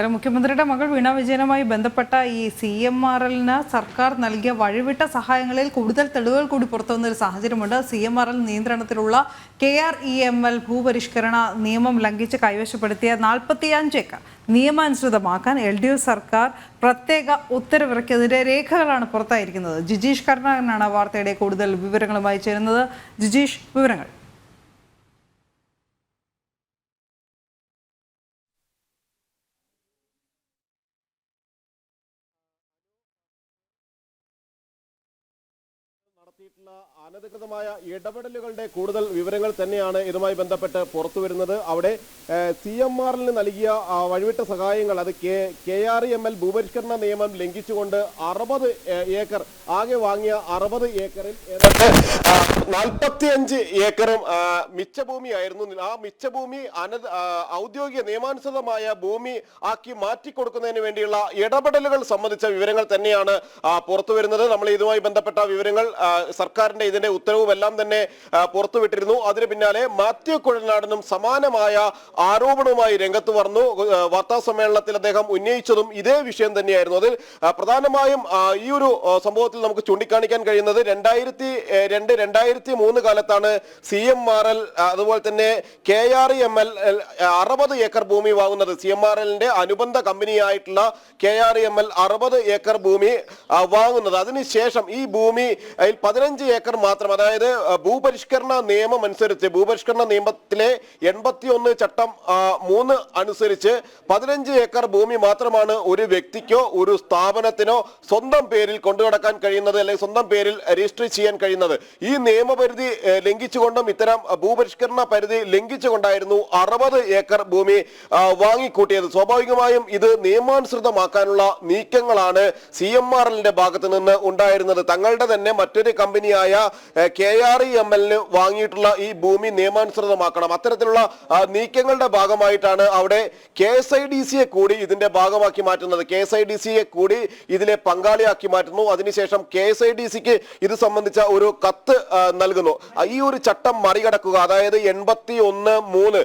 എന്തായാലും മുഖ്യമന്ത്രിയുടെ മകൾ വീണ വിജയനുമായി ബന്ധപ്പെട്ട ഈ CMRL-ന് സർക്കാർ നൽകിയ വഴിവിട്ട സഹായങ്ങളിൽ കൂടുതൽ തെളിവുകൾ കൂടി പുറത്തുവന്ന ഒരു സാഹചര്യമുണ്ട്. CMRL നിയന്ത്രണത്തിലുള്ള KREML ഭൂപരിഷ്കരണ നിയമം ലംഘിച്ച് കൈവശപ്പെടുത്തിയ 45 ഏക്കർ നിയമാനുസൃതമാക്കാൻ LDF സർക്കാർ പ്രത്യേക ഉത്തരവിറക്കിയതിന്റെ രേഖകളാണ് പുറത്തായിരിക്കുന്നത്. ജിജീഷ് കരുണാകരനാണ് വാർത്തയുടെ കൂടുതൽ വിവരങ്ങളുമായി ചേരുന്നത്. ജിജീഷ്, വിവരങ്ങൾ. അനധികൃതമായ ഇടപെടലുകളുടെ കൂടുതൽ വിവരങ്ങൾ തന്നെയാണ് ഇതുമായി ബന്ധപ്പെട്ട് പുറത്തു വരുന്നത്. അവിടെ CMRL-ന് നൽകിയ വഴിവിട്ട സഹായങ്ങൾ, അത് KREML ഭൂപരിഷ്കരണ നിയമം ലംഘിച്ചുകൊണ്ട് 60 ഏക്കർ ആകെ വാങ്ങിയ 60 ഏക്കറിൽ 45 ഏക്കറും മിച്ചഭൂമിയായിരുന്നു. ആ മിച്ചഭൂമി ഔദ്യോഗിക നിയമാനുസൃതമായ ഭൂമി ആക്കി മാറ്റിക്കൊടുക്കുന്നതിന് വേണ്ടിയുള്ള ഇടപെടലുകൾ സംബന്ധിച്ച വിവരങ്ങൾ തന്നെയാണ് പുറത്തു വരുന്നത്. നമ്മൾ ഇതുമായി ബന്ധപ്പെട്ട വിവരങ്ങൾ സർക്കാരിന്റെ ഇതിന്റെ ഉത്തരവും എല്ലാം തന്നെ പുറത്തുവിട്ടിരുന്നു. അതിന് പിന്നാലെ മാത്യു കുഴൽനാടനും സമാനമായ ആരോപണവുമായി രംഗത്ത് വന്നു. വാർത്താ സമ്മേളനത്തിൽ അദ്ദേഹം ഉന്നയിച്ചതും ഇതേ വിഷയം തന്നെയായിരുന്നു. അതിൽ പ്രധാനമായും ഈ ഒരു സംഭവത്തിൽ നമുക്ക് ചൂണ്ടിക്കാണിക്കാൻ കഴിയുന്നത് 2002-2003 കാലത്താണ് CMRL അതുപോലെ തന്നെ KREML 60 ഏക്കർ ഭൂമി വാങ്ങുന്നത്. CMRL-ന്റെ അനുബന്ധ കമ്പനിയായിട്ടുള്ള KREML 60 ഏക്കർ ഭൂമി വാങ്ങുന്നത്. അതിനുശേഷം ഈ ഭൂമി 15 ഏക്കർ മാത്രം, അതായത് ഭൂപരിഷ്കരണ നിയമം അനുസരിച്ച്, ഭൂപരിഷ്കരണ നിയമത്തിലെ 81 ചട്ടം 3 അനുസരിച്ച് 15 ഏക്കർ ഭൂമി മാത്രമാണ് ഒരു വ്യക്തിക്കോ ഒരു സ്ഥാപനത്തിനോ സ്വന്തം പേരിൽ കൊണ്ടുനടക്കാൻ കഴിയുന്നത്, അല്ലെങ്കിൽ സ്വന്തം പേരിൽ രജിസ്റ്റർ ചെയ്യാൻ കഴിയുന്നത്. ഈ നിയമപരിധി ലംഘിച്ചുകൊണ്ടും ഇത്തരം ഭൂപരിഷ്കരണ പരിധി ലംഘിച്ചുകൊണ്ടായിരുന്നു 60 ഏക്കർ ഭൂമി വാങ്ങിക്കൂട്ടിയത്. സ്വാഭാവികമായും ഇത് നിയമാനുസൃതമാക്കാനുള്ള നീക്കങ്ങളാണ് CMRL-ന്റെ ഭാഗത്ത് നിന്ന് ഉണ്ടായിരുന്നത്. തങ്ങളുടെ തന്നെ മറ്റൊരു കമ്പനിയായ KREML-ന് വാങ്ങിയിട്ടുള്ള ഈ ഭൂമി നിയമാനുസൃതമാക്കണം, അത്തരത്തിലുള്ള നീക്കങ്ങളുടെ ഭാഗമായിട്ടാണ് അവിടെ KSIDC-യെ കൂടി ഇതിന്റെ ഭാഗമാക്കി മാറ്റുന്നത്. KSIDC-യെ കൂടി ഇതിലെ പങ്കാളിയാക്കി മാറ്റുന്നു. അതിനുശേഷം KSIDC-ക്ക് ഇത് സംബന്ധിച്ച ഒരു കത്ത് നൽകുന്നു. ഈ ഒരു ചട്ടം മറികടക്കുക, അതായത് 81(3)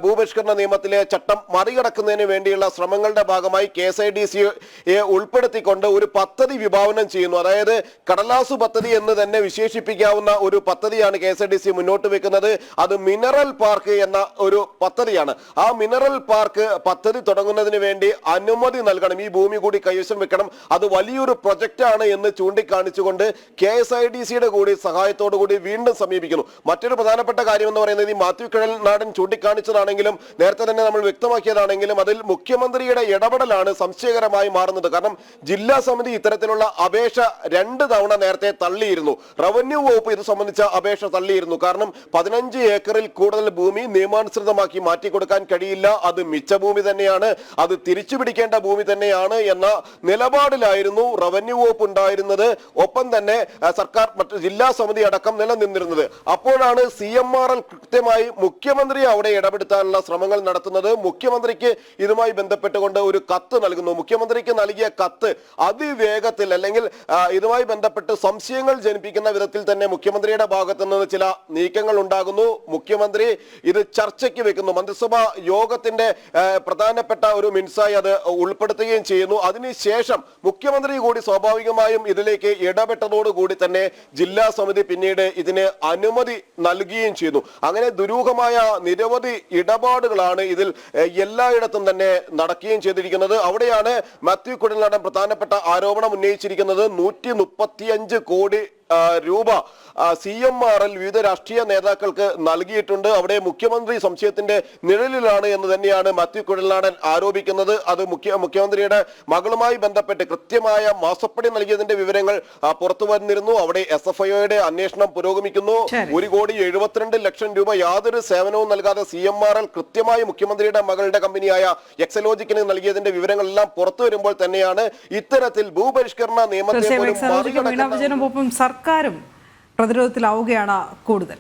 ഭൂപരിഷ്കരണ നിയമത്തിലെ ചട്ടം മറികടക്കുന്നതിന് വേണ്ടിയുള്ള ശ്രമങ്ങളുടെ ഭാഗമായി KSIDC-യെ ഉൾപ്പെടുത്തിക്കൊണ്ട് ഒരു പദ്ധതി വിഭാവനം ചെയ്യുന്നു. അതായത് കടലാസു പദ്ധതി എന്ന് തന്നെ വിശേഷിപ്പിക്കാവുന്ന ഒരു പദ്ധതിയാണ് KSIDC മുന്നോട്ട് വെക്കുന്നത്. അത് മിനറൽ പാർക്ക് എന്ന ഒരു പദ്ധതിയാണ്. ആ മിനറൽ പാർക്ക് പദ്ധതി തുടങ്ങുന്നതിന് വേണ്ടി അനുമതി നൽകണം, ഈ ഭൂമി കൂടി കൈവശം വെക്കണം, അത് വലിയൊരു പ്രൊജക്റ്റാണ് എന്ന് ചൂണ്ടിക്കാണിച്ചുകൊണ്ട് KSIDC-യുടെ കൂടി സഹായത്തോടു കൂടി വീണ്ടും സമീപിക്കുന്നു. മറ്റൊരു പ്രധാനപ്പെട്ട കാര്യം എന്ന് പറയുന്നത്, ഈ മാത്യു കുഴൽനാടൻ ചൂണ്ടിക്കാണിച്ചതാണെങ്കിലും നേരത്തെ തന്നെ നമ്മൾ വ്യക്തമാക്കിയതാണെങ്കിലും അതിൽ മുഖ്യമന്ത്രിയുടെ ഇടപെടലാണ് സംശയകരമായി മാറുന്നത്. കാരണം ജില്ലാ സമിതി ഇത്തരത്തിലുള്ള അപേക്ഷ 2 തവണ നേരത്തെ തള്ളിയിരുന്നു. റവന്യൂ വകുപ്പ് ഇത് സംബന്ധിച്ച അപേക്ഷ തള്ളിയിരുന്നു. കാരണം 15 ഏക്കറിൽ കൂടുതൽ ഭൂമി നിയമാനുസൃതമാക്കി മാറ്റിക്കൊടുക്കാൻ കഴിയില്ല, അത് മിച്ചഭൂമി തന്നെയാണ്, അത് തിരിച്ചു പിടിക്കേണ്ട ഭൂമി തന്നെയാണ് എന്ന നിലപാടിലായിരുന്നു റവന്യൂ വകുപ്പ് ഉണ്ടായിരുന്നത്. ഒപ്പം തന്നെ സർക്കാർ മറ്റ് ജില്ലാ സമിതി അടക്കം നിലനിന്നിരുന്നത്. അപ്പോഴാണ് CMRL കൃത്യമായി മുഖ്യമന്ത്രിയെ അവിടെ ഇടപെടുത്താനുള്ള ശ്രമങ്ങൾ നടത്തുന്നത്. മുഖ്യമന്ത്രിക്ക് ഇതുമായി ബന്ധപ്പെട്ടുകൊണ്ട് ഒരു കത്ത് നൽകുന്നു. മുഖ്യമന്ത്രിക്ക് നൽകിയ കത്ത് അതിവേഗത്തിൽ, അല്ലെങ്കിൽ ഇതുമായി ബന്ധപ്പെട്ട് സംശയങ്ങൾ ജനിപ്പിക്കുന്ന വിധത്തിൽ തന്നെ മുഖ്യമന്ത്രിയുടെ ഭാഗത്തു നിന്ന് ചില നീക്കങ്ങൾ ഉണ്ടാകുന്നു. മുഖ്യമന്ത്രി ഇത് ചർച്ചയ്ക്ക് വെക്കുന്നു. മന്ത്രിസഭാ യോഗത്തിന്റെ പ്രധാനപ്പെട്ട ഒരു മിനിസായി അത് ഉൾപ്പെടുത്തുകയും ചെയ്യുന്നു. അതിനുശേഷം മുഖ്യമന്ത്രി കൂടി സ്വാഭാവികമായും ഇതിലേക്ക് ഇടപെട്ടതോടുകൂടി തന്നെ ജില്ലാ സമിതി പിന്നീട് ഇതിന് അനുമതി നൽകുകയും ചെയ്യുന്നു. അങ്ങനെ ദുരൂഹമായ നിരവധി ഇടപാടുകളാണ് ഇതിൽ എല്ലായിടത്തും തന്നെ നടക്കുകയും ചെയ്തിരിക്കുന്നത്. അവിടെയാണ് മാത്യു കുഴൽനാടൻ പ്രധാനപ്പെട്ട ആരോപണം ഉന്നയിച്ചിരിക്കുന്നത്. 135 കോടി രൂപ CMRL വിവിധ രാഷ്ട്രീയ നേതാക്കൾക്ക് നൽകിയിട്ടുണ്ട്. അവിടെ മുഖ്യമന്ത്രി സംശയത്തിന്റെ നിഴലിലാണ് എന്ന് തന്നെയാണ് മാത്യു കുഴൽനാടൻ ആരോപിക്കുന്നത്. അത് മുഖ്യമന്ത്രിയുടെ മകളുമായി ബന്ധപ്പെട്ട് കൃത്യമായ മാസപ്പടി നൽകിയതിന്റെ വിവരങ്ങൾ പുറത്തു വന്നിരുന്നു. അവിടെ SFIയുടെ അന്വേഷണം പുരോഗമിക്കുന്നു. 1,72,00,000 രൂപ യാതൊരു സേവനവും നൽകാതെ CMRL കൃത്യമായി മുഖ്യമന്ത്രിയുടെ മകളുടെ കമ്പനിയായ എക്സലോജിക്കിന് നൽകിയതിന്റെ വിവരങ്ങളെല്ലാം പുറത്തു വരുമ്പോൾ തന്നെയാണ് ഇത്തരത്തിൽ ഭൂപരിഷ്കരണ നിയമത്തെ സർക്കാരും പ്രതിരോധത്തിലാവുകയാണ് കൂടുതൽ.